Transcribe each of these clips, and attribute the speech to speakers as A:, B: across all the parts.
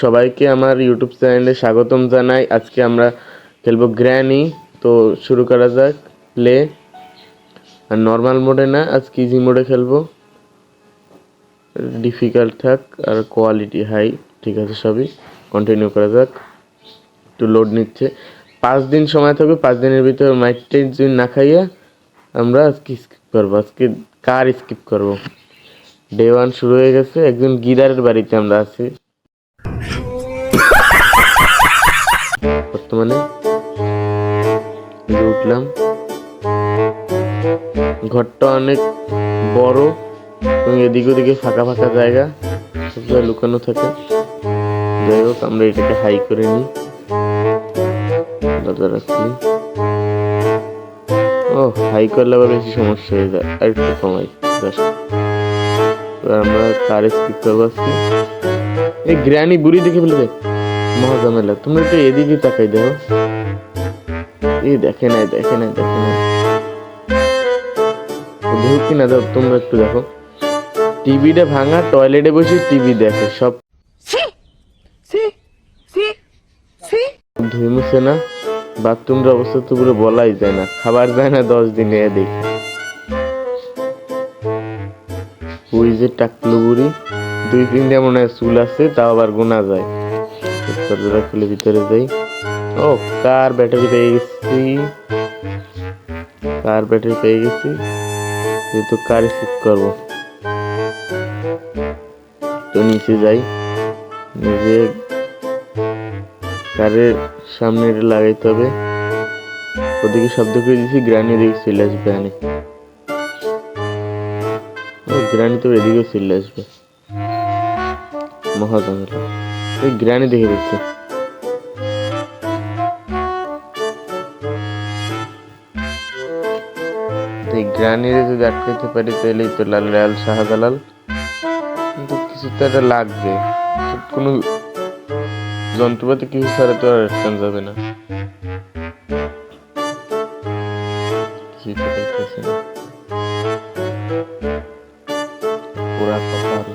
A: সবাইকে আমার ইউটিউব চ্যানেলে স্বাগতম জানাই। আজকে আমরা খেলবো গ্র্যানি। তো শুরু করা যাক। প্লে। আর নর্মাল মোডে না, আজকে ইজি মোডে খেলবো। ডিফিকাল্ট থাক আর কোয়ালিটি হাই, ঠিক আছে সবই। কন্টিনিউ করা যাক। একটু লোড নিচ্ছে। 5 দিন সময় থাকবে, 5 দিনের ভিতরে মাইকটা যদি না খাইয়া আমরা আজকে স্কিপ করবো। আজকে কার স্কিপ করবো। ডে 1 শুরু হয়ে গেছে। একজন গিদারের বাড়িতে আমরা আছি বর্তমানে। উঠলাম। ঘরটা অনেক বড় এবং এদিক ওদিকে ফাঁকা ফাঁকা জায়গা, সব জায়গায় লুকানো থাকে। যাই হোক, আমরা এটাকে হাই করে নিই। দরজা রাখছি। ও, হাই করলে আবার বেশি সমস্যা হয়ে যায়, আর একটু কমাই। আমরা কার স্কিপ করবো আজকে। এই গ্র্যানি বুড়ি দেখে ফেলে দেয়, মহা ঝামেলা। তুমি একটু এদিকে তাকাই দেখো। এই দেখে নাই দেখো কি না, দেখো তোমরা একটু দেখো। টিভিটা ভাঙা, টয়লেটে বসে টিভি দেখে, সব ধুই মুছে না। বাথরুমের অবস্থা তো পুরো বলাই যায় না, খাবার যায় না 10 দিনে। দেখি ওই যে টাকলু বুড়ি, 2-3টা মনে হয় চুল আছে, তাও আবার গোনা যায়। দরজা খুলে ভিতরে যাই। ও, কার ব্যাটারি পেয়ে গেছি। যেহেতু কার স্কিপ করবো, তো নিচে যাই। নিজে কারের সামনে এটা লাগাইতে হবে। ওদিকে শব্দ করে দিয়েছি, গ্রানি ওদিকে চলে আসবে। গ্রানি তো এদিকে চলে আসবে, মহা ঝামেলা। এই গ্রানি দেখে দিচ্ছে। এই গ্রানিরে যদি আটকাইতে পারি তাহলেই তো লাল শাহজালাল। কিন্তু কিছু তো একটা লাগবে, কোনো যন্ত্রপাতি কিছু ছাড়া তো আর আটকান যাবে না। পুরা কপাল।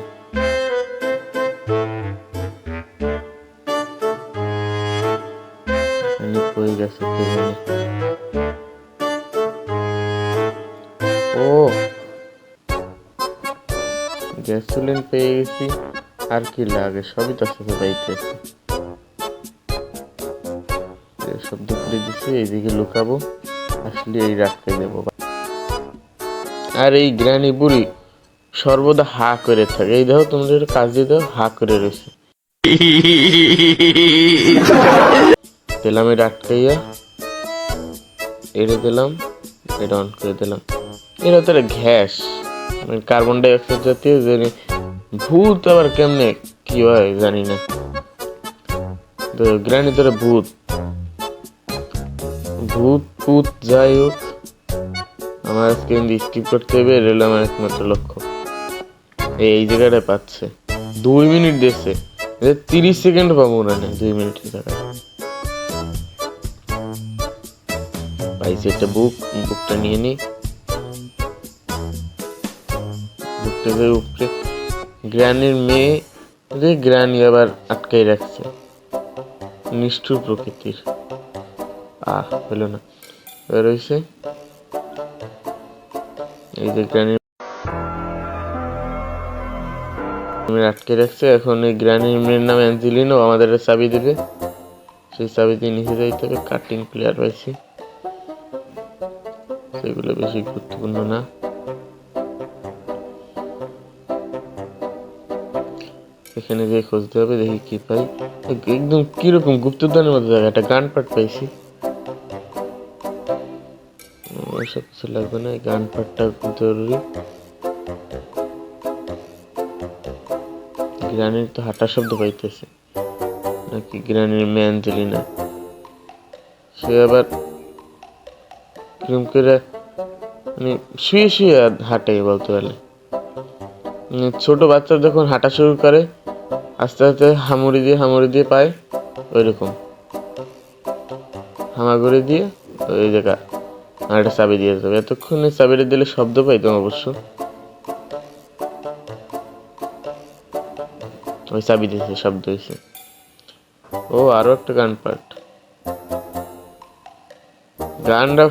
A: হয়ে গেছে। ও, গ্যাস সিলিন্ডার পেয়ে গেছি। আর কি লাগে, সবই তো সাথে পাইতেছি। শব্দ করে দিচ্ছি, এইদিকে লুকাবো, আসলে এই রাখতে দেবো। আর এই গ্রানি বুড়ি সর্বদা হা করে থাকে। এই দেখো, তোমরা একটু কাজ দিয়ে দাও, হা করে রয়েছে। দিলাম এটা আটকাইয়া, এটা দিলাম, এটা অন করে দিলাম। এটা তো গ্যাস, কার্বন ডাই অক্সাইড জাতীয়। ভূত আবার কেমনে কি হয় জানি না। তো গ্রানি তোরা ভূত যাই হোক, আমার আজকে স্কিপ করতে হবে। এটা হলো আমার একমাত্র লক্ষ্য। এই জায়গাটা পাচ্ছে 2 মিনিট দিচ্ছে, 30 সেকেন্ড পাবো না। 2 মিনিটের জায়গায় পাইছি একটা বুকটা নিয়ে নি। বুকটা উপরে গ্রানির মেয়ে, গ্রানি আবার আটকাই রাখছে। নিষ্ঠুর প্রকৃতির। হলো না, রয়েছে। এই যে গ্রানি আটকে রাখছে। এখন এই গ্রানির মেয়ের নাম অ্যাঞ্জেলিনো, আমাদের চাবি দেবে। সেই চাবি দিয়ে নিচে যাইতে হবে। কাটিং প্লেয়ার পাইছি, সেগুলো বেশি গুরুত্বপূর্ণ না। এখানে গিয়ে খুঁজতে হবে, দেখি কি পাই। একদম কিরকম গুপ্তধনের মতো জায়গা। একটা গান পাট পাইছি, ওইসব কিছু লাগবে না। গান পাটটা খুব জরুরি। গ্রানির তো হাঁটার শব্দ পাইতেছে, নাকি গ্রানির মেয়ে অ্যাঞ্জেলিনা? সে আবার কিরম করে মানে শুয়ে শুয়ে হাঁটে বলতে পারলে। ছোট বাচ্চা যখন হাঁটা শুরু করে, আস্তে আস্তে হামুড়ি দিয়ে পায়, ওইরকম হামাগুড়ি দিয়ে ওই জায়গা আর একটা চাবি দিয়ে যাবে। এতক্ষণে চাবিটা দিলে শব্দ পাইতাম অবশ্য। ওই চাবি দিয়েছে, শব্দ হয়েছে। ও আরো একটা গান পার্ট। গানটা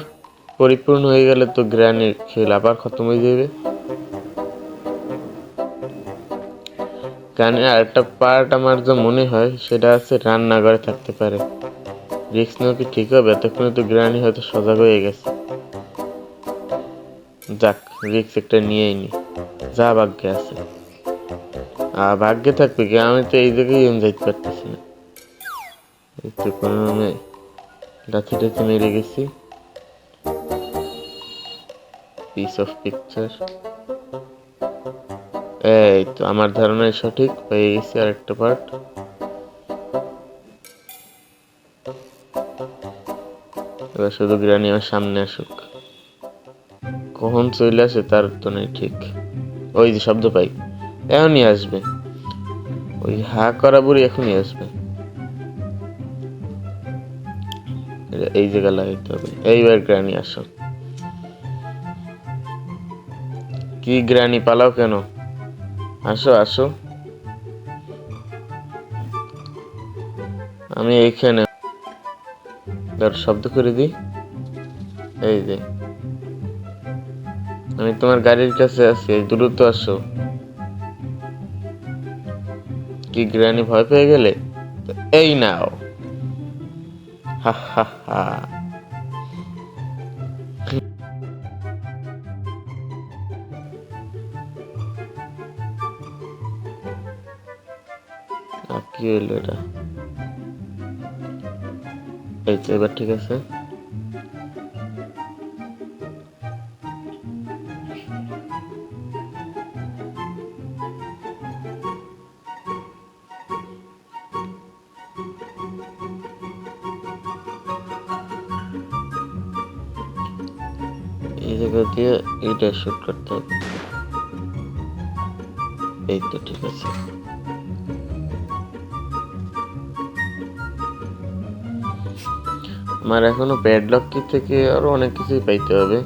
A: পরিপূর্ণ হয়ে গেলে তো গ্রানির খেল আবার খতম হয়ে যাবে। গানের আরেকটা পার্ট আমার যা মনে হয় সেটা আছে রান্নাঘরে থাকতে পারে। রিক্স নেওয়া কি ঠিক হবে? এতক্ষণে তো গ্রানি হয়তো সজাগ হয়ে গেছে। যাক, রিক্স একটা নিয়েই নি, যা ভাগ্যে আছে। ভাগ্যে থাকবে কি, আমি তো এই জায়গায় যাইতে পারতেছি না। এই তো কোনো লাথি টাথি মেরে গেছি। Piece of picture. এই তো আমার ধারণায় সঠিক পেয়ে গেছি আরেকটা পার্ট। এবার শুধু গ্রানি আমার সামনে আসুক। কখন চলে আসে তার তো নেই ঠিক। ওই যে শব্দ পাই, এখনই আসবে। ওই হা করা বুড়ি এখনই আসবে। এই জায়গা লাগাইতে হবে। এইবার গ্রানি আসো। কি গ্রানি পালাও কেন? আসো আসো, আমি এইখানে শব্দ করে দিই। এই যে আমি তোমার গাড়ির কাছে আছি, দ্রুত আসো। কি গ্রানি ভয় পেয়ে গেলে? এই নাও। হা হা হা। কি হইলো এটা? এই তো এবার ঠিক আছে। এই জায়গা দিয়ে এটা শুট করতে হবে। এই তো ঠিক আছে। আমার এখনো প্যাডলক কি থেকে আরো অনেক কিছুই পাইতে হবে।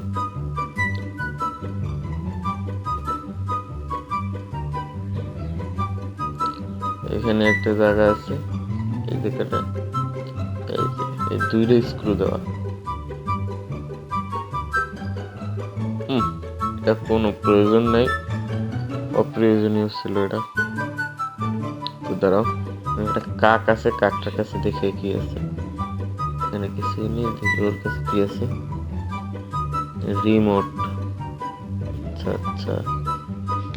A: এখানে একটা জায়গা আছে, এই জায়গাটা, এই দুইটা স্ক্রু দেওয়া। এটা কোনো প্রয়োজন নাই, অপ্রয়োজনীয় ছিল এটা। তো দাঁড়াও, একটা কাক আছে, কাকটার কাছে দেখে কি আছে। এখানে কিছু নেই, দেখি ওর কাছে কি আছে। রিমোট। আচ্ছা আচ্ছা,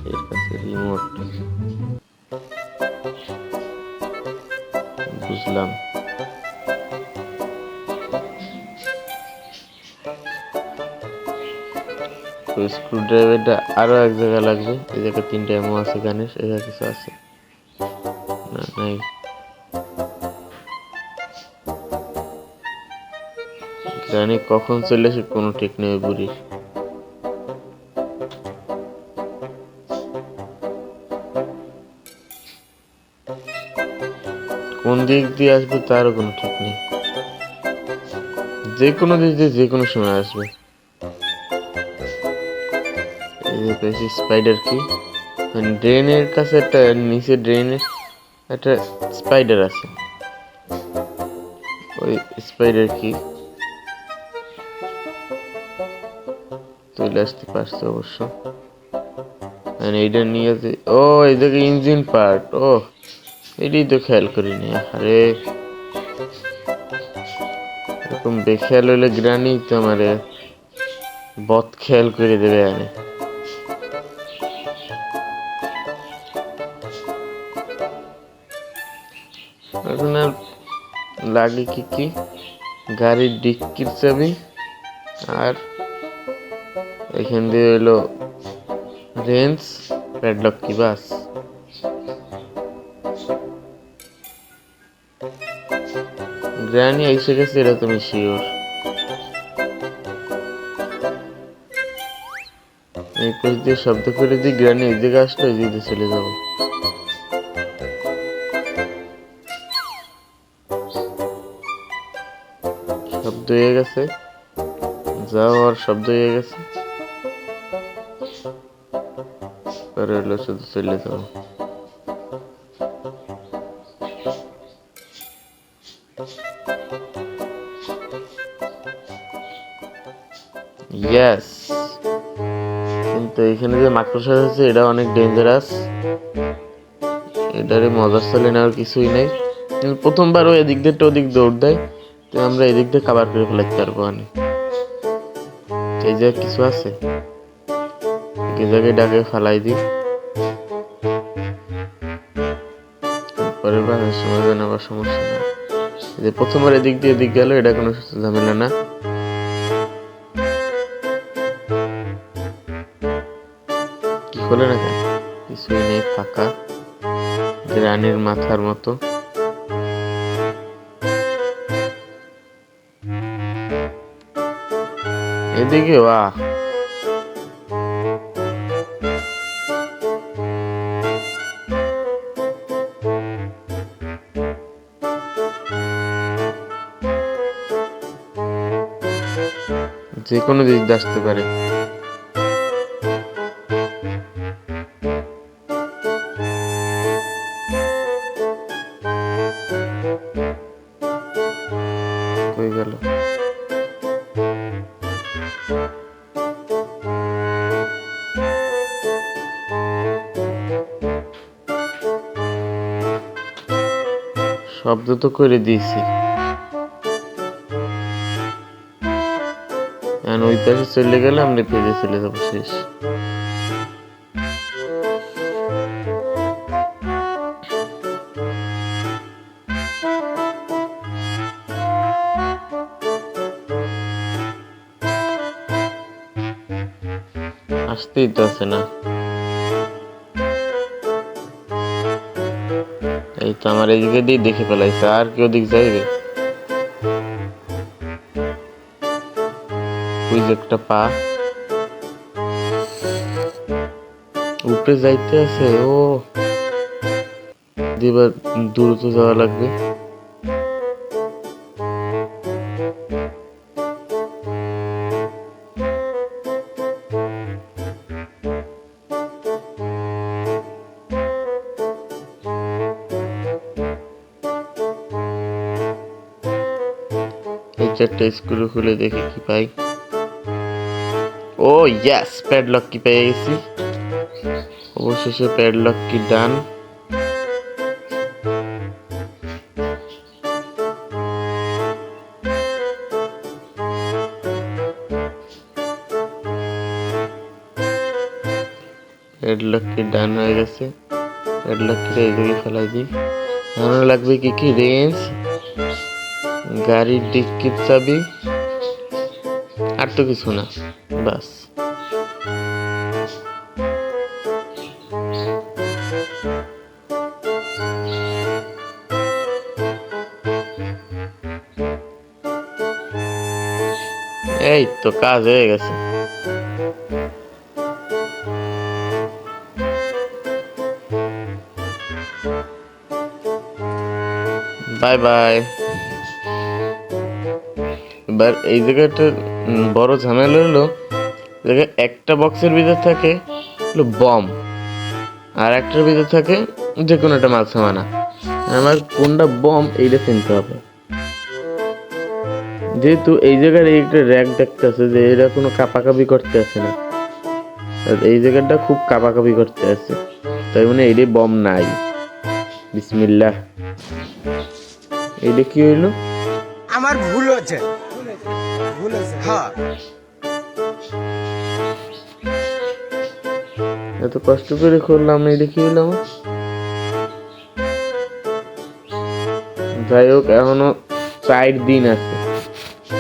A: এর কাছে রিমোট, বুঝলাম। স্ক্রু ড্রাইভারটা আরো এক জায়গায় লাগবে। এই জায়গায় 3টা এমও আছে গানের, এই জায়গায় কিছু আছে না? নাই। জানি কখন চলে আসে কোনো ঠিক নেই বুড়ির। কোন দিক দিয়ে আসবে তারও কোনো ঠিক নেই, যে কোনো দিক দিয়ে যে কোনো সময় আসবে। এই যে পেয়েছি স্পাইডার কি, ড্রেনের কাছে একটা, নিচে ড্রেনের একটা স্পাইডার আছে। ওই স্পাইডার কি চলে আসতে পারছে অবশ্য। এইটা নিয়ে যে, ও এই দেখে ইঞ্জিন পার্ট। ও এটাই তো খেয়াল করিনি। আরে এরকম বেখেয়াল হইলে গ্রানি তো আমারে বদ খেয়াল করে দেবে। আরে এখন আর লাগে কি কি, গাড়ির ডিক্কির চাবি, আর এখান দিয়ে হইলো রেঞ্জ, প্যাডলক কি, বাস। গ্রানি এসে গেছে, এটা তুমি শিওর। এই পাশ দিয়ে শব্দ করে দিই, গ্রানি এই দিকে আসলো, এই দিকে চলে যাবো। শব্দ হয়ে গেছে, যাও, আর শব্দ হয়ে গেছে। পরে হলো শুধু চলে যাবো। ইয়েস, কিন্তু এখানে যে মাকড়সা আছে এটা অনেক ডেঞ্জারাস। এটারে মজার চলে নেওয়ার কিছুই নেই। কিন্তু প্রথমবারও এদিক দিয়ে ওদিক দৌড় দেয়, তো আমরা এদিক দিয়ে কাবার করে ফেলাতে পারবো। এই যে কিছু আছে, এই জায়গায় ডাকে ফালাই দিই, পরের বার সময় যেন আবার সমস্যা না। যে প্রথমবার এদিক দিয়ে এদিক গেল, এটা কোনো ঝামেলা না। কি খোলে না কেন? কিছুই নেই, ফাঁকা, রানীর মাথার মতো। এদিকে বাহ, যে কোনো দিক দিয়ে আসতে পারে। কই গেল? শব্দ তো করে দিয়েছি, ওই পাশে চলে গেলে আমরা পেজে চলে যাবো, শেষ। আসতেই তো আছে না। এই তো আমার এদিকে দিয়ে দেখে ফেলাইছে, আর কেউ দিক যাইবে? ওই যে একটা পা উপরে যাইতে আছে, ও এবার দ্রুত যাওয়া লাগবে। এই চারটা স্ক্রু খুলে দেখি কি পাই। ও ইয়েস, প্যাডলক কি পেয়ে গেছি। অবশেষে প্যাডলক কি ডান। প্যাডলক কি ডান হয়ে গেছে। প্যাডলক কি এইদিকে ফেলাই দিই। আমার লাগবে কি কি? রেঞ্জ, গাড়ির ডিক্কির চাবি, আর তো কিছু না, বাস। এই তো কাজ হয়ে গেছে। Bye bye. এবার এই জায়গাটা বড় ঝামেলা হলো, একটা বক্সের ভিতর থাকে বম, আর একটার ভিতর থাকে যে কোনো একটা মাল সামানা। আমার কোনটা বম এইটা চিনতে হবে। যেহেতু এই জায়গার একটা র্যাক দেখতে আছে যে এরা কোনো কাপাকাপি করতে আছে না, এই জায়গাটা খুব কাপাকাপি করতে আছে, তাই মানে এইটা বম নাই। বিসমিল্লাহ। এইটা কি হইলো?
B: আমার ভুল হচ্ছে, হ্যাঁ।
A: এত কষ্ট করে করলাম, এইটা কি হইলো আমার? যাই হোক, এখনো 4 দিন আছে,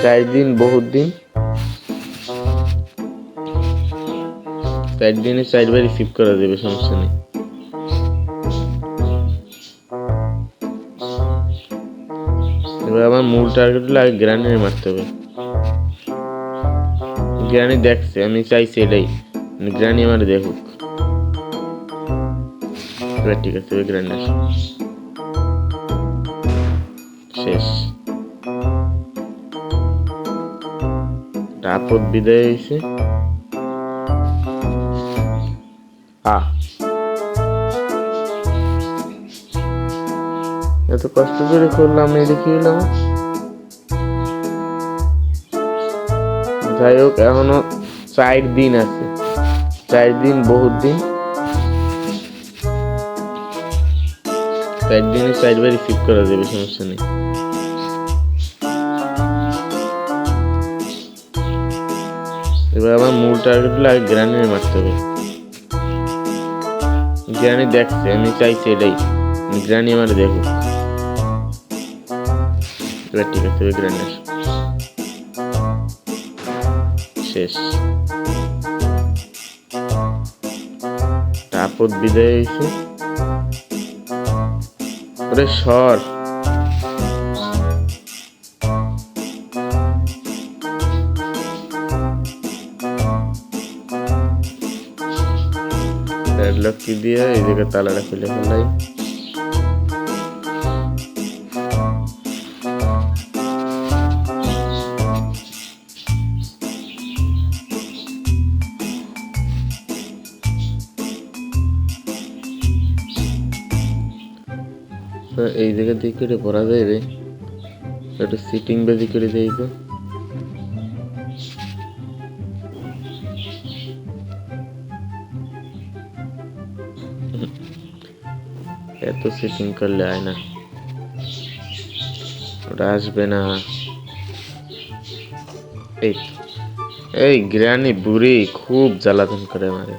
A: 4 দিন বহুত দিন। 4 দিনে 4 বার রিসিভ করা যাবে, সমস্যা নেই। এবার আমার মূল টার্গেট হলো আগে গ্রানি মারতে হবে। গ্রানি দেখছে, আমি চাইছি এটাই, গ্রানি আমার দেখুক। এবার ঠিক আছে, গ্রানি শেষ। আপদ বিদায় হয়েছে। এত কষ্ট করে করলাম, এই দেখি হলাম। যাই হোক, এখনো 4 দিন আছে, 4 দিন বহুত দিন। 4 দিনে 4 বার রিসিভ করা যাবে, সমস্যা নেই। এবার আমার মূল টার্গেট হলো আগে গ্রানির মারতে হবে। গ্রানি দেখছে, আমি চাইছি এটাই, গ্রানি আমার দেখো। এবার ঠিক আছে, গ্রানি শেষ। আপদ বিদায় হয়েছে। ওরে সর, লক্ষ্মী দিয়ে এই জায়গায় তালাটা খুলে ফেলাই। এই জায়গা দিয়ে করে পড়া যাবে, একটু সিটিং বেজি করে দেই তো। এত সেটিং করলে হয় না, ওটা আসবে না। এই গ্রানি বুড়ি খুব জ্বালাতন করে মারে।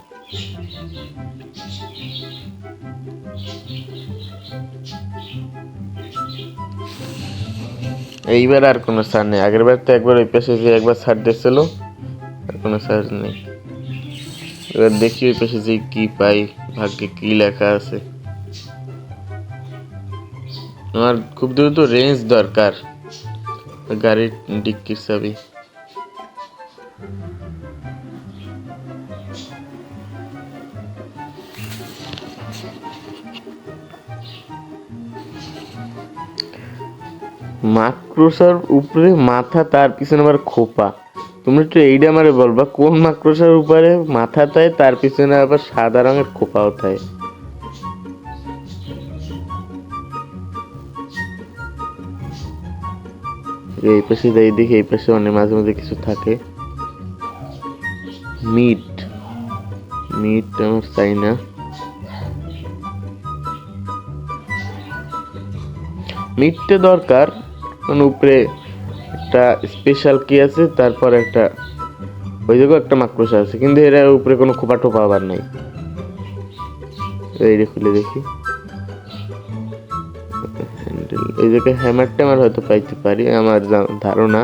A: এইবার আর কোনো সার নেই, আগের বার তো একবার ওই পাশে যে একবার সার দিয়েছিল, আর কোনো সার নেই। এবার দেখি ওই পাশে যে কি পাই, ভাগ্যে কি লেখা আছে। আমার খুব দ্রুত রেঞ্জ দরকার, গাড়ির ডিক্কির চাবি। মাকড়সার উপরে মাথা, তার পিছনে আবার খোপা। তুমি একটু এইটা আমারে বলবা, কোন মাকড়সার উপরে মাথা থাকে, তার পিছনে আবার সাদা রঙের খোপাও থাকে? এই পাশে যাই দেখি, এই পাশে অনেক মাঝে মাঝে কিছু থাকে। মিট আমার চাই না। মিটটা দরকার, কারণ উপরে একটা স্পেশাল কি আছে, তারপর একটা ওই জায়গায় একটা মাকড়সা আছে, কিন্তু এর উপরে কোনো খোপা টোপা আবার নাই। এই খুলে দেখি, এই জায়গায় হ্যামার ট্যামার হয়তো পাইতে পারি, আমার ধারণা।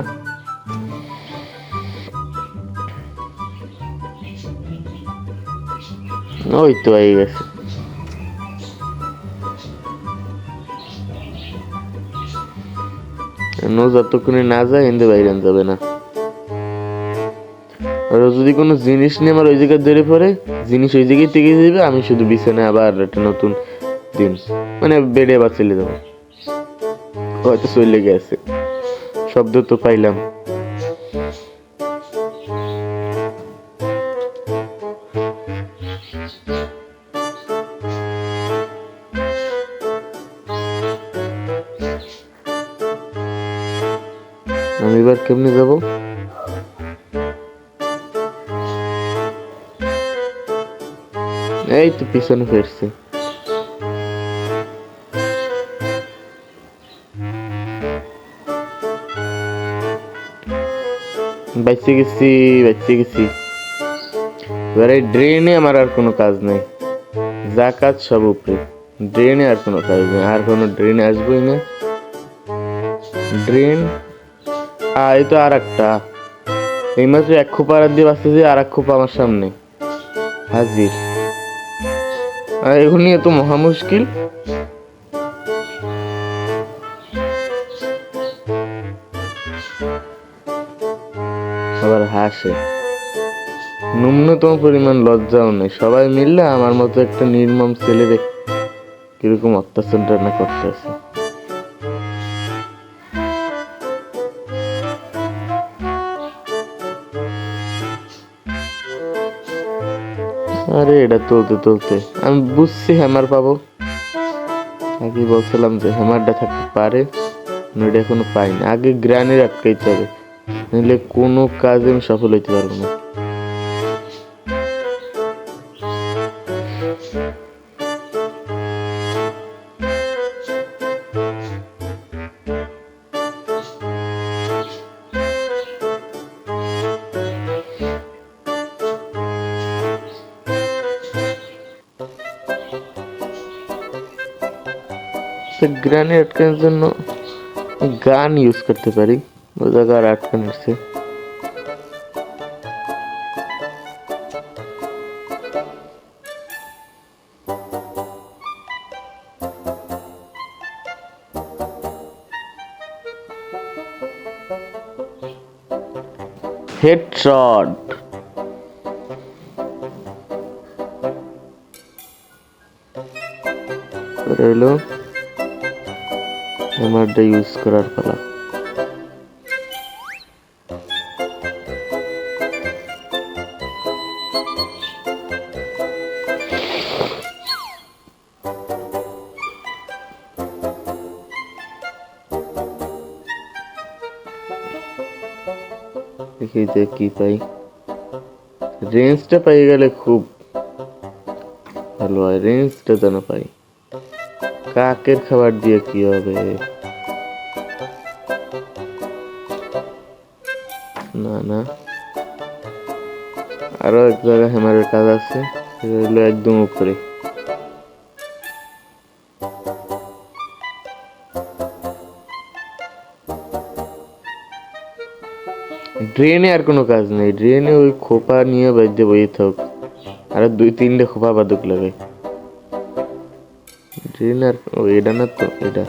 A: ওই তো এই গেছে। যতক্ষণে না যায় এনতে বাইরে যাবে না। আর যদি কোনো জিনিস নিয়ে আমার ওই জায়গায় ধরে পড়ে, জিনিস ওই জায়গায় থেকে যাবে, আমি শুধু বিছানায় আবার একটা নতুন দিন, মানে বেডে আবার চলে যাবো। হয়তো চলে গেছে, শব্দ তো পাইলাম। আমি এবার কেমনে যাব? এই তো পিছনে ফিরছে। বাইচে গেছি। এবারে ড্রেনে আমার আর কোনো কাজ নাই, যা কাজ সব উপরে। ড্রেনে আর কোনো কাজ নেই, আর কোনো ড্রেনে আসবোই না। ড্রেন এই তো আর একটা, এই মাত্র 1 খোপা দিয়ে বাঁচতেছে, আর 1 খোপা আমার সামনে হাজির। আর এখন নিয়ে তো মহা মুশকিল। আবার হাসে, ন্যূনতম পরিমাণ লজ্জাও নেই। সবাই মিললে আমার মতো একটা নির্মম ছেলে কিরকম অত্যাচার না করতেছে। আরে এটা তুলতে আমি বুঝছি হ্যামার পাবো, আগে বলছিলাম যে হ্যামারটা থাকতে পারে, এটা এখনো পাইনি। আগে গ্রানের আটকাইতে হবে, নাহলে কোনো কাজে আমি সফল হইতে পারবো না। গ্রানে আটকানোর জন্য গান ইউজ করতে পারি, ওই জায়গায় আর আটকানো আছে। হেডশট রইলো, হ্যামারটা ইউজ করার পালা। দেখি যে কি পাই, রেঞ্জটা পাই গেলে খুব ভালো হয়। রেঞ্জটা যেন পাই। কাকের খাবার দিয়ে কি হবে? না না, আরো এক জায়গায় হ্যামারের কাজ আছে, সেটা হলো একদম উপরে। ড্রেনে আর কোনো কাজ নেই, ড্রেনে ওই খোপা নিয়ে বাইরে বইয়ে থাক, আর 2-3টে খোপা বাদুক লাগে। ড্রেন আর এটা না তো, এটা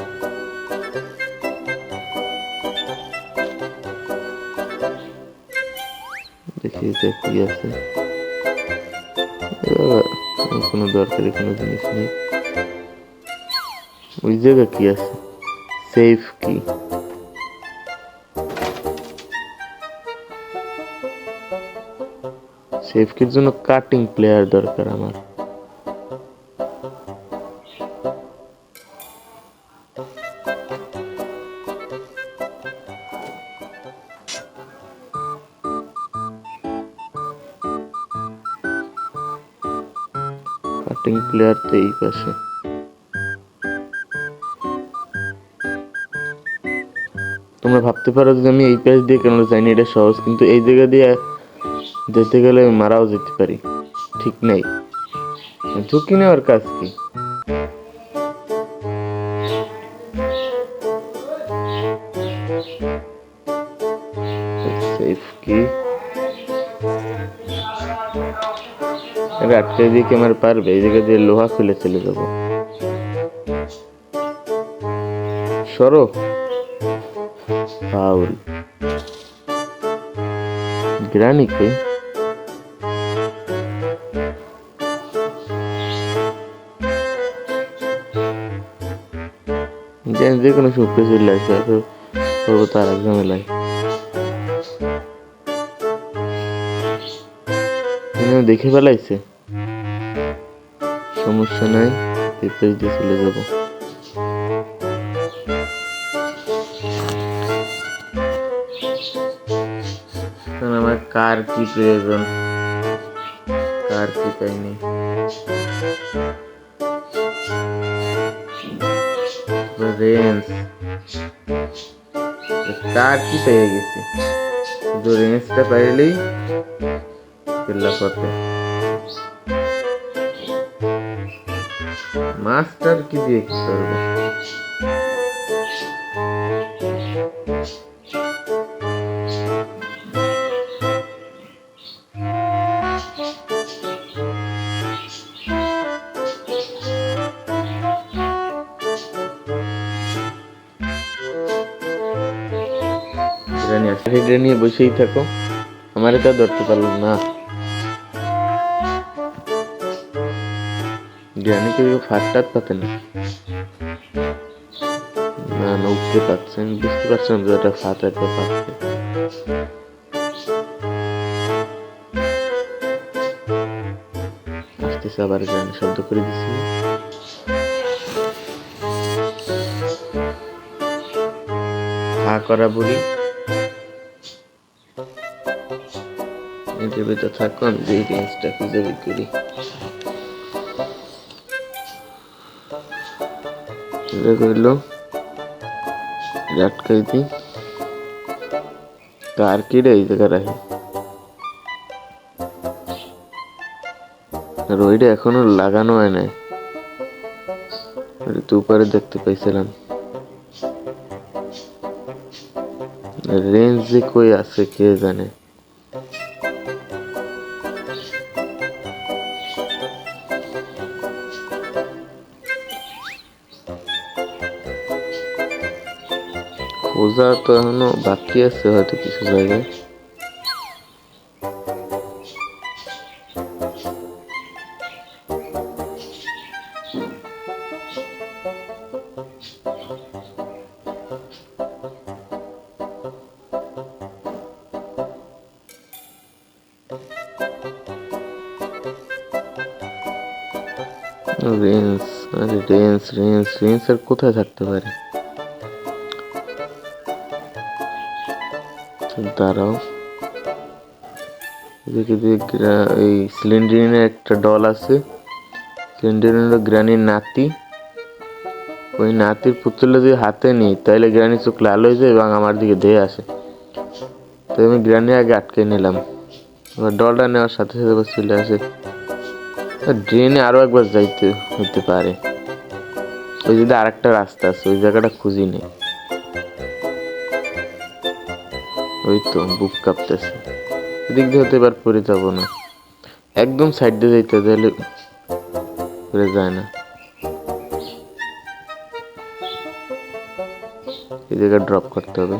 A: দেখি যে কি আছে। কোনো দরকারি কোনো জিনিস নেই। ওই জায়গা কি আছে? সেফ কি? সেফ কির জন্য কাটিং প্লেয়ার দরকার আমার। কাটিং প্লেয়ার তো এই পাশে। তোমরা ভাবতে পারো যে আমি এই পাশ দিয়ে কেন যাইনি, এটা সহজ, কিন্তু এই জায়গা দিয়ে যেতে গেলে আমি মারাও যেতে পারি, ঠিক নেই। ঝুঁকি নেওয়ার কাজ কি? সেফ কি? আটকে দিয়ে কি আমার পারবে? এই জায়গা দিয়ে লোহা খুলে চলে যাব। সরো, ফাউল। গ্রানি কই? যে কোনো সুপ্রে চলে আসবে, করবো তার এক ঝামেলায়। দেখে ফেলাইছে, সমস্যা নাই, পেজ দিয়ে চলে যাবো। আমার কার কি প্রয়োজন? কার কি পাইনি? রেঞ্জ কার কি পেয়ে গেছি, শুধু রেঞ্জটা পাইলেই খেলা করতে। মাস্টার কি দিয়ে কি করবো? এটা নিয়ে বসেই থাকো, আমার এটা ধরতে পারলাম না। জ্ঞানী কেউ ফাটটাত পাতে না, না না উঠতে পারছে, আমি বুঝতে পারছিলাম যে এটা ফাটাতে পারছে। আসতেছে আবার জ্ঞানী শব্দ করে দিচ্ছি। করা বুড়ি এটার ভিতরে থাকো, আমি যে রেঞ্জটা খুঁজে বের করি। এটা করলো আটকাই দিই, কার কিরে এই জায়গা রাখে, আর ওইটা এখনো লাগানো হয় নাই, ওটা তো উপরে দেখতে পাইছিলাম। রেঞ্জ যে কই আছে কে জানে। খোঁজা তো এখনো বাকি আছে হয়তো কিছু জায়গায়। রেঞ্জ, আরে রেঞ্জ রেঞ্জ রেঞ্জ আর কোথায় থাকতে পারে, দাঁড়াও। এই সিলিন্ডারিনের একটা ডল আছে, সিলিন্ডারিনের গ্রানির নাতি, ওই নাতির পুতুলে যদি হাতে নিই তাহলে গ্রানি চোখ লাল হয়ে যায় এবং আমার দিকে ধেয়ে আসে। তো আমি গ্রানি আগে আটকে নিলাম, এবার ডলটা নেওয়ার সাথে সাথে চলে আসে। ড্রেনে আরো একবার যাইতে হইতে পারে, ওই যদি আর একটা রাস্তা আছে ওই জায়গাটা খুঁজি নেই। ওই তো বুক কাঁপতেছে, এদিক দিয়ে হতে এবার পরে যাবো না, একদম সাইড দিয়ে যাইতে তাহলে পরে যায় না। এই জায়গায় ড্রপ করতে হবে।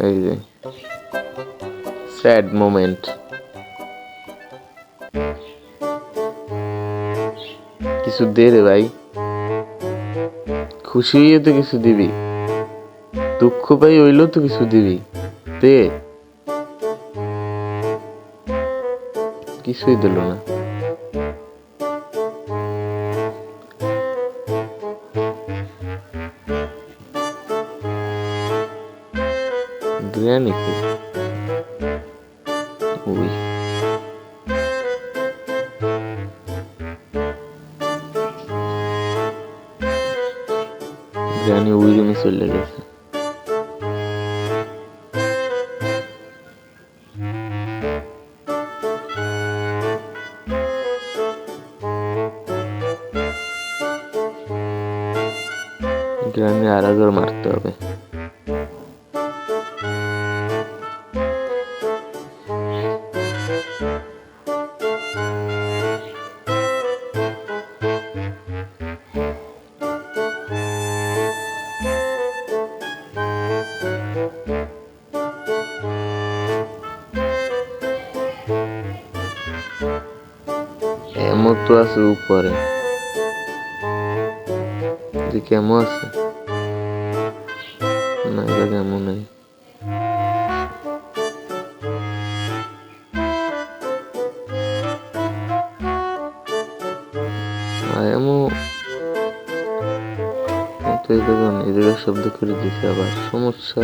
A: এই যে স্যাড মোমেন্ট, কিছু দে রে ভাই, খুশি হইয়ে তো কিছু দিবি, দুঃখ পাই হইলেও তো কিছু দিবি, দে। কিছুই দিল না। গ্র্যানি কি ওই গ্র্যানি ওই রুমে চলে গেছে। গ্র্যানি আর একবার মারতে হবে। এমন তো আছে উপরে, কেমন আছে না, এটা কেমন নেই। দেখুন এই জায়গায় শব্দ করে দিছে, আবার সমস্যা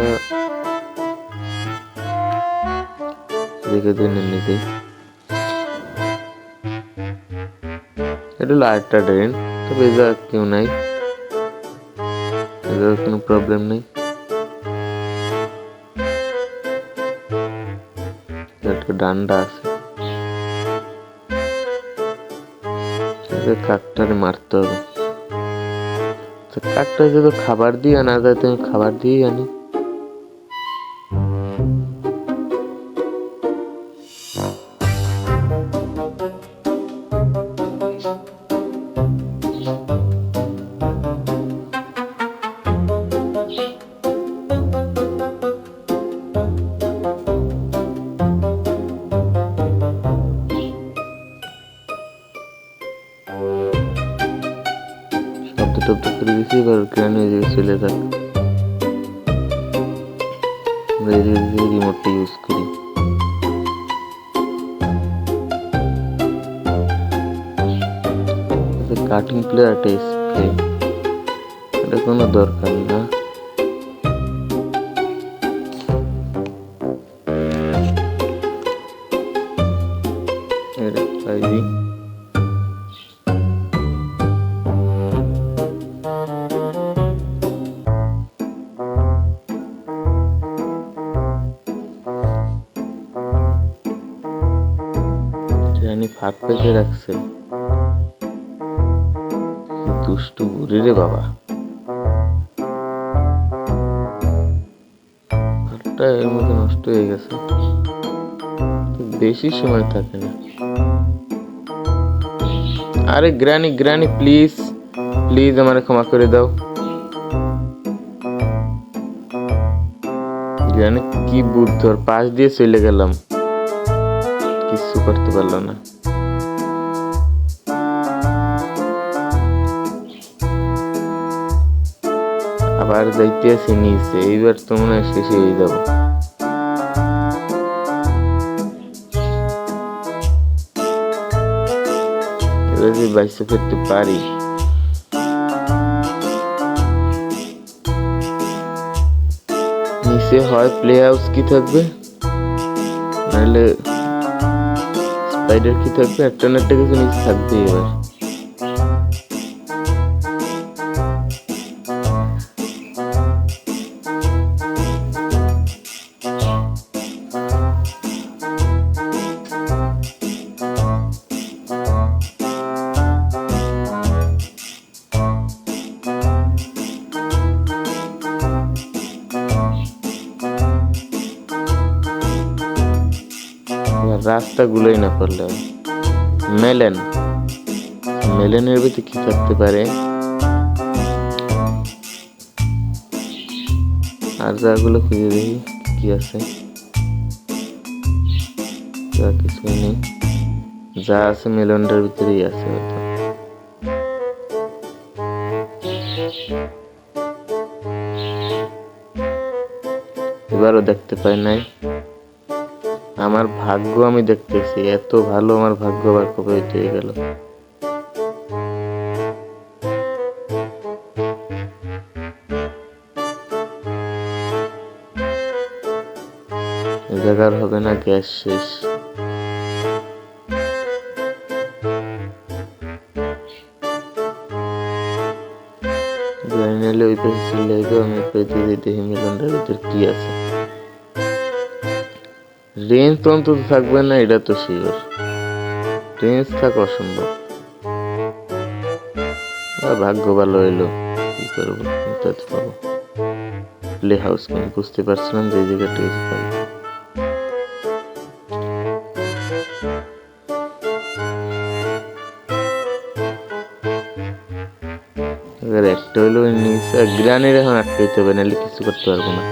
A: দেখে দিন নিজে। এটা হলো আরেকটা ড্রেন, তবে এই জায়গা কেউ নাই, এই জায়গায় কোনো প্রবলেম নেই। একটা ডান্ডা আছে, কাকটারে মারতে হবে। কাকটা যদি খাবার দিয়ে আনা যায় তুমি খাবার দিয়ে আনি। শব্দ করে দিচ্ছি, এবার গ্র্যানি ওই জায়গায় চলে যাক। আমরা এই রিমোটটা ইউজ করি। কাটিং প্লেয়ার একটা খাই, এটা কোনো দরকার না। এটা খাই দিই। রানী ফাঁক পেতে রাখছে, দুষ্টু বুড়ি রে বাবা। ভাতটা এর মধ্যে নষ্ট হয়ে গেছে, বেশি সময় থাকে না। আরে গ্রানি গ্রানি প্লিজ প্লিজ আমারে ক্ষমা করে দাও। গ্রানি কি বুদ্ধর, পাশ দিয়ে চলে গেলাম, কিছু করতে পারলো না। আবার যাইতে আছি নিচে, এইবার তো মনে হয় শেষে হয়ে যাবো। এবার যদি বাইসে ফিরতে পারি, নিচে হয় প্লে হাউস কি থাকবে, নাহলে স্পাইডার কি থাকবে, একটা না একটা কিছু নিচে থাকবে। এবার রাস্তা গুলোই না পারলে মেলেন, মেলেনের ভিতরে কি থাকতে পারে, আর যাগুলো খুঁজে দেখি কি আছে। যা কিছুই নেই, যা আছে মেলনটার ভিতরেই আছে হয়তো। এবারও দেখতে পাই নাই। আমার ভাগ্য আমি দেখতেছি, এত ভালো আমার ভাগ্য আবার কবে হয়ে গেল। এ জায়গার হবে না, গ্যাস শেষ। নিলে ওই পাশে চলে যাইব, আমি পেতে যেতে হিমিলনটার ভিতর কি আছে। রেঞ্জ তো অন্তত থাকবে না, এটা তো শিওর। রেঞ্জ থাকা অসম্ভব। ভাগ্য ভালো হইলো, কি করবো, পাবো। প্লে হাউস আমি বুঝতে পারছিলাম যে জায়গাটা এসে পাবো। এবার একটা হইলো নিচে গ্রানের, এখন আটকাইতে হবে, নাহলে কিছু করতে পারবো না।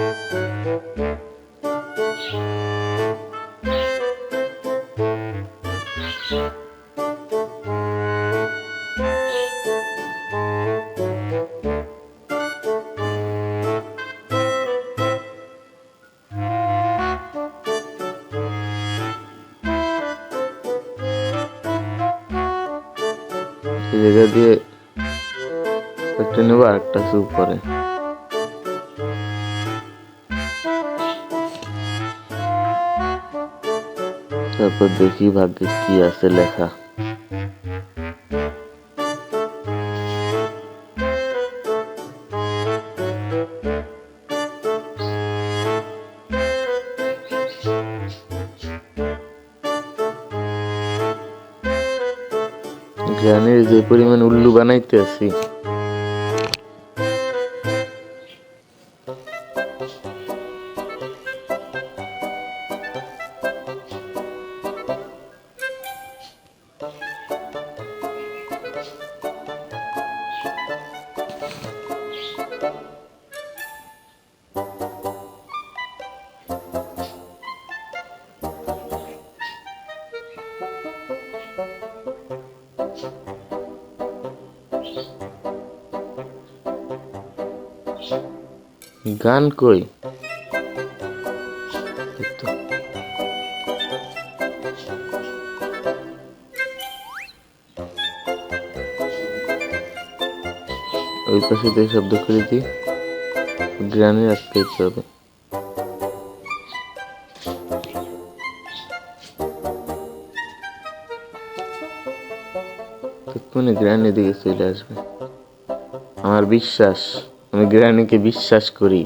A: এই জায়গা দিয়ে একটা নেবো, আরেকটা আছে উপরে। তারপর দেখি ভাগ্যে কি আছে লেখা। জ্ঞানের যে পরিমাণ উল্লু বানাইতে আছি, গান কই? ওই পাশে দিয়ে শব্দ করে দিই, গ্রানি আটকাইতে হবে। তখনই গ্রানি দিকে চলে আসবে, আমার বিশ্বাস। আমি গ্রানিকে বিশ্বাস করি।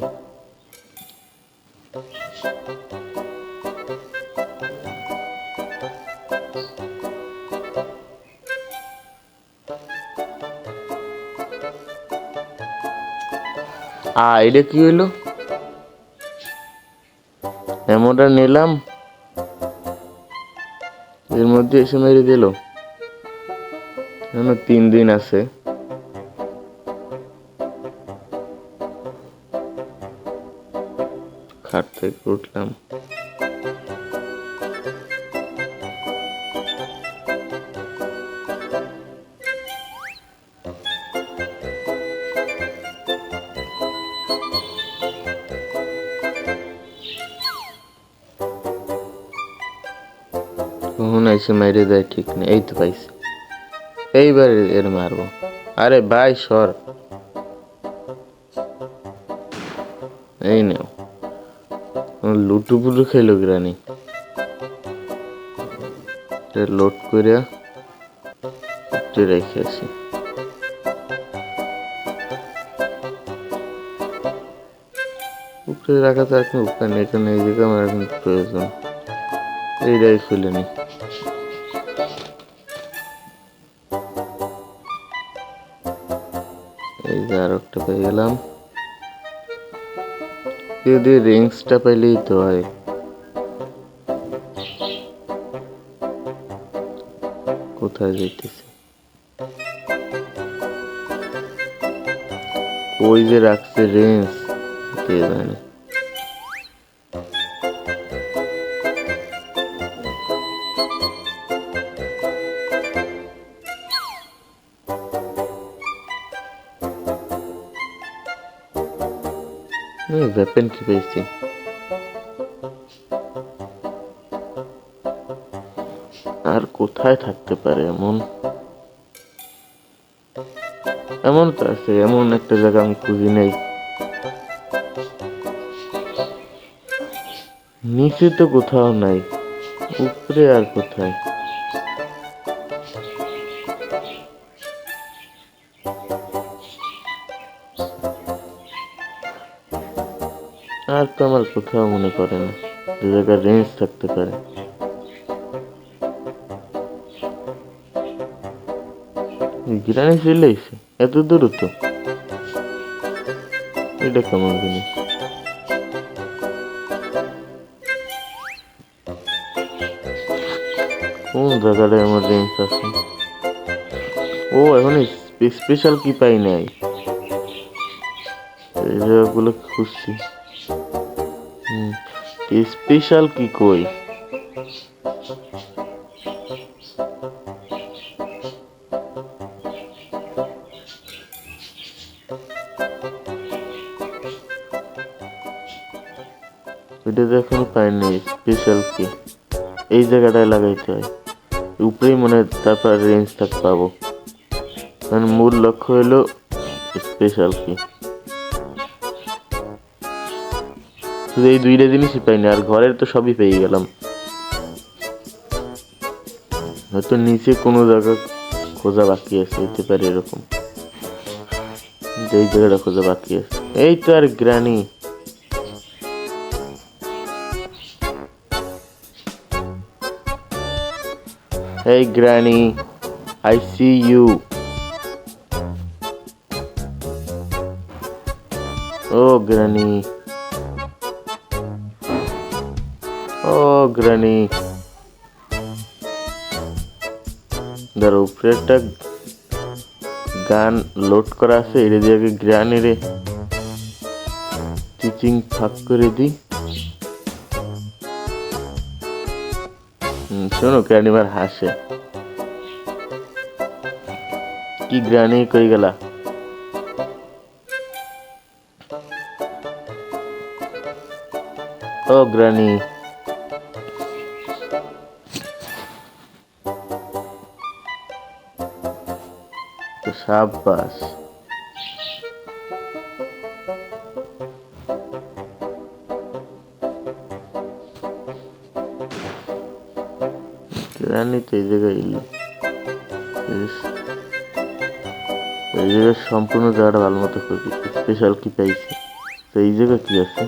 A: এটা কি হইলো? এমনটা নিলাম, এর মধ্যে এসে মেরে দিল। এখনো 3 দিন আছে। খাট থেকে উঠলাম, কখন এসে মেরে দেয় ঠিক নেই। এই তো পাইছি, এইবার এর মারবো। আরে ভাই সর, এই নেও। লুটু পুটু খেলো গ্রানি। লোড করে রেখে আসি। উপরে রাখা তো এখন উপায় নেই, এখানে এই জায়গায় আমার এখন প্রয়োজন। এইটাই খুলে নি। এই যে আর একটা পেয়ে গেলাম। যদি রিংসটা পাইলেই তো হয়। কোথায় যেতেছি, ওই যে রাখছে রেঞ্জ, কে জানে। ওয়েপেন কি পেয়েছি, আর কোথায় থাকতে পারে এমন? এমন তো আছে, এমন একটা জায়গা আমি খুঁজি নেই। নিচে তো কোথাও নাই, উপরে আর কোথায়? আর তো আমার কোথাও মনে পড়ে না যে জায়গায় রেঞ্জ থাকতে পারে। গ্রানি চলে এসে এত দূর তো, এটা কেমন জিনিস? কোন জায়গাটায় আমার রেঞ্জ আছে? ও এখন স্পেশাল কি পাই নাই, এই জায়গাগুলো খুঁজছি। স্পেশাল কি কই? এটা তো এখনো পাই নাই স্পেশাল কি। এই জায়গাটায় লাগাইতে হয়, উপরেই মনে হয়, তারপর রেঞ্জ থাক পাবো। কারণ মূল লক্ষ্য হলো স্পেশাল কি। শুধু এই 2টা জিনিসই পাইনি, আর ঘরের তো সবই পেয়ে গেলাম। হয়তো নিচে কোনো জায়গা খোঁজা বাকি আছে, হতে পারে এরকম। এই জায়গাটা খোঁজা বাকি আছে। এই তো আর granny. Hey Granny, I see you. Oh Granny. Oh Granny. দাঁড়া, উপরে একটা গান লোড করা আছে, এটা দিয়ে আগে গ্রানি রে টিচিং ফাঁক করে দিই। শোনো, গ্রানি আমার হাসে। কি গ্রানি কই গেলা? ও গ্রানি, সাবাস। গ্রানি তো এই জায়গায় এই জায়গায় সম্পূর্ণ জায়গাটা ভালো মতো করি। স্পেশাল কি পাইছি? তো এই জায়গা কি আছে?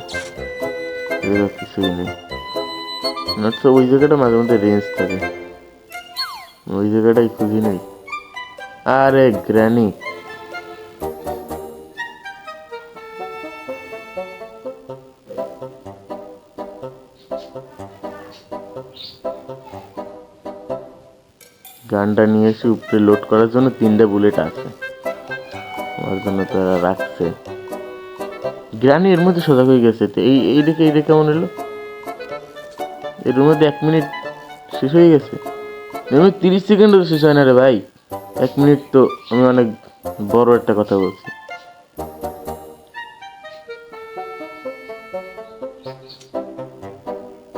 A: এই জায়গা কিছুই নেই। আচ্ছা ওই জায়গাটা মাঝে মধ্যে রেঞ্জ থাকে, ওই জায়গাটাই খুঁজি নেই। আরে গ্রানি, গানটা নিয়ে এসে উপরে লোড করার জন্য 3টা বুলেট আছে, আমার জন্য তারা রাখছে। গ্রানি এর মধ্যে সজাগ হয়ে গেছে। তো এইটা কেমন এলো? এর মধ্যে 1 মিনিট শেষ হয়ে গেছে। এর মধ্যে 30 সেকেন্ডও শেষ হয় না রে ভাই। 1 মিনিট তো আমি অনেক বড় একটা কথা বলছি।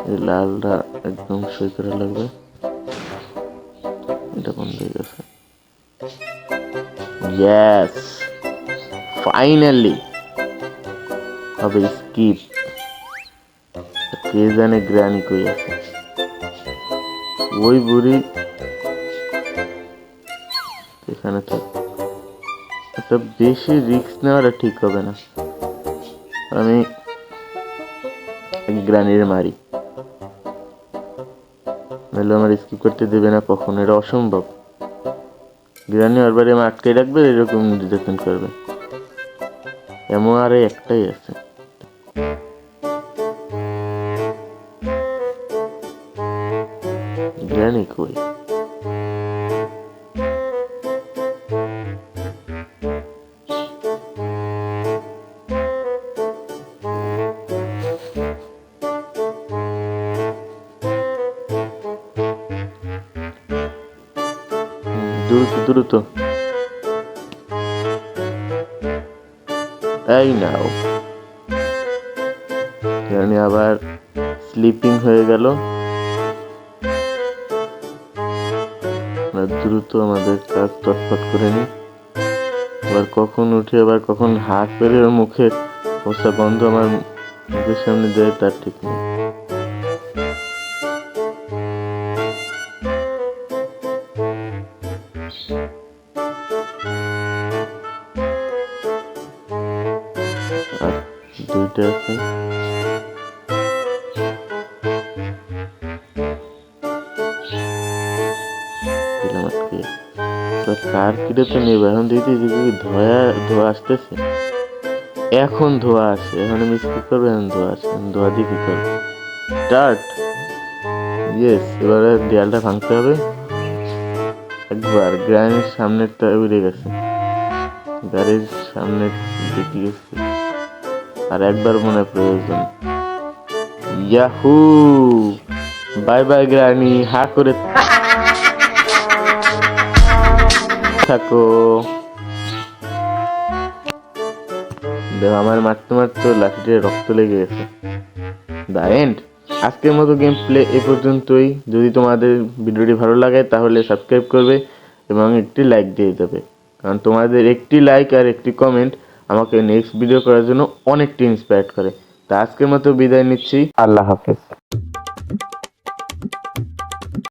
A: এই লালটা একদম সই করা লাগবে। এটা বন্ধ হয়ে গেছে। ইয়েস, ফাইনালি হবে স্কিপ। কে জানে গ্রানি কই আছে? ওই বুড়ি এখানে তো একটা বেশি রিস্ক নেওয়াটা ঠিক হবে না। আমি গ্রানির মারি, নাহলে আমার স্কিপ করতে দেবে না কখন, এটা অসম্ভব। গ্রানি আর বাড়ি আমার আটকে রাখবে, এরকম ডিটেকশন করবে। এমন আর একটাই আছে। গ্রানি কই? দ্রুত এই নাও। গ্রানি আবার স্লিপিং হয়ে গেল। দ্রুত আমাদের কাজ তৎপর করে নি। আবার কখন উঠে আবার কখন হাত পেরে মুখে পোষা গন্ধ আমার মুখের সামনে দেয় তার ঠিক নেই। আর 2টা আছে। কার কিরে তো নেবে এখন দেখি ধোয়া আসতেছে। এখন ধোয়া আসে, এখন আমি স্কিপ করবো। এখন ধোয়া আসে, ধোয়া দিয়ে কি করবো? স্টার্ট। ইয়েস, এবারে দেয়ালটা ভাঙতে হবে একবার। গ্রাইনের সামনেরটা উড়ে গেছে, গাড়ির সামনে দেখে গেছে। আর একবার মনে প্রয়োজন। ইয়াহু, বাই বাই গ্রানি, হা করে থাকো। দেখো আমার মারতে মারতে লাঠিতে রক্ত লেগে গেছে। The end. আজকের মতো গেম প্লে এ পর্যন্তই। যদি তোমাদের ভিডিওটি ভালো লাগে তাহলে সাবস্ক্রাইব করবে এবং একটি লাইক দিয়ে দেবে, কারণ তোমাদের একটি লাইক আর একটি কমেন্ট আমাকে নেক্সট ভিডিও করার জন্য অনেকটা ইন্সপায়ার করে। তা আজকের মতো বিদায় নিচ্ছি। আল্লাহ হাফেজ।